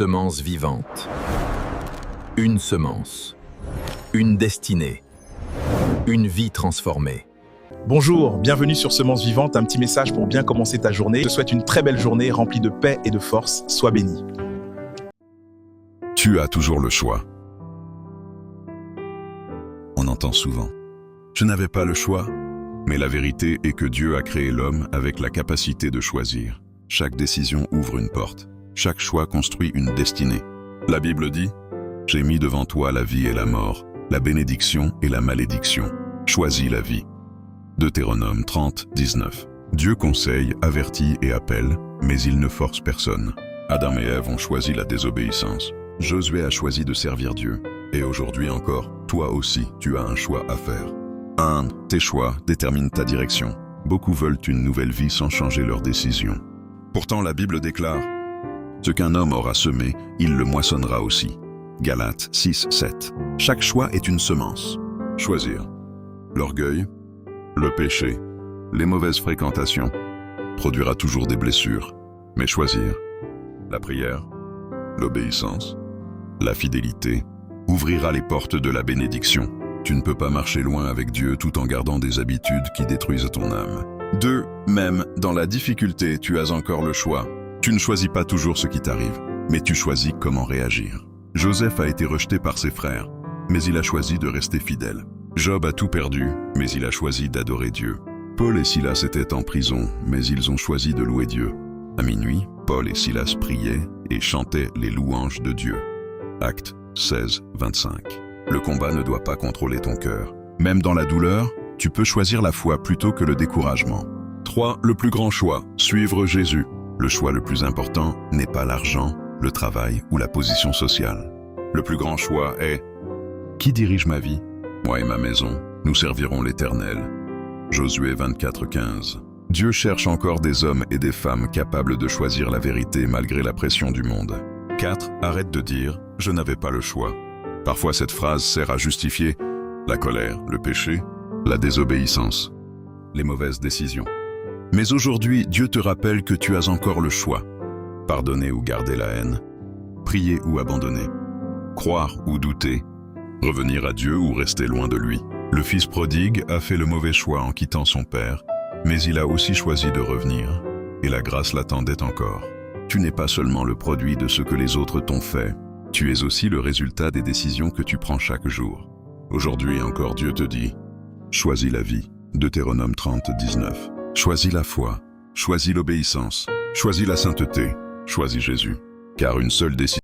Semence vivante. Une semence. Une destinée. Une vie transformée. Bonjour, bienvenue sur Semence Vivante, un petit message pour bien commencer ta journée. Je te souhaite une très belle journée remplie de paix et de force. Sois béni. Tu as toujours le choix. On entend souvent « Je n'avais pas le choix », mais la vérité est que Dieu a créé l'homme avec la capacité de choisir. Chaque décision ouvre une porte. Chaque choix construit une destinée. La Bible dit « J'ai mis devant toi la vie et la mort, la bénédiction et la malédiction. Choisis la vie. » Deutéronome 30, 19. Dieu conseille, avertit et appelle, mais il ne force personne. Adam et Ève ont choisi la désobéissance. Josué a choisi de servir Dieu. Et aujourd'hui encore, toi aussi, tu as un choix à faire. 1. Tes choix déterminent ta direction. Beaucoup veulent une nouvelle vie sans changer leurs décisions. Pourtant, la Bible déclare « Ce qu'un homme aura semé, il le moissonnera aussi. » Galates 6, 7. Chaque choix est une semence. Choisir. L'orgueil, le péché, les mauvaises fréquentations produira toujours des blessures. Mais choisir. La prière, l'obéissance, la fidélité ouvrira les portes de la bénédiction. Tu ne peux pas marcher loin avec Dieu tout en gardant des habitudes qui détruisent ton âme. 2. Même dans la difficulté, tu as encore le choix. Tu ne choisis pas toujours ce qui t'arrive, mais tu choisis comment réagir. Joseph a été rejeté par ses frères, mais il a choisi de rester fidèle. Job a tout perdu, mais il a choisi d'adorer Dieu. Paul et Silas étaient en prison, mais ils ont choisi de louer Dieu. À minuit, Paul et Silas priaient et chantaient les louanges de Dieu. Actes 16, 25. Le combat ne doit pas contrôler ton cœur. Même dans la douleur, tu peux choisir la foi plutôt que le découragement. 3. Le plus grand choix, suivre Jésus. Le choix le plus important n'est pas l'argent, le travail ou la position sociale. Le plus grand choix est « Qui dirige ma vie ? Moi et ma maison, nous servirons l'Éternel. » Josué 24, 15. Dieu cherche encore des hommes et des femmes capables de choisir la vérité malgré la pression du monde. 4. Arrête de dire « Je n'avais pas le choix ». Parfois cette phrase sert à justifier la colère, le péché, la désobéissance, les mauvaises décisions. Mais aujourd'hui, Dieu te rappelle que tu as encore le choix. Pardonner ou garder la haine, prier ou abandonner, croire ou douter, revenir à Dieu ou rester loin de lui. Le fils prodigue a fait le mauvais choix en quittant son père, mais il a aussi choisi de revenir, et la grâce l'attendait encore. Tu n'es pas seulement le produit de ce que les autres t'ont fait, tu es aussi le résultat des décisions que tu prends chaque jour. Aujourd'hui encore, Dieu te dit « Choisis la vie » Deutéronome 30, 19. Choisis la foi, choisis l'obéissance, choisis la sainteté, choisis Jésus. Car une seule décision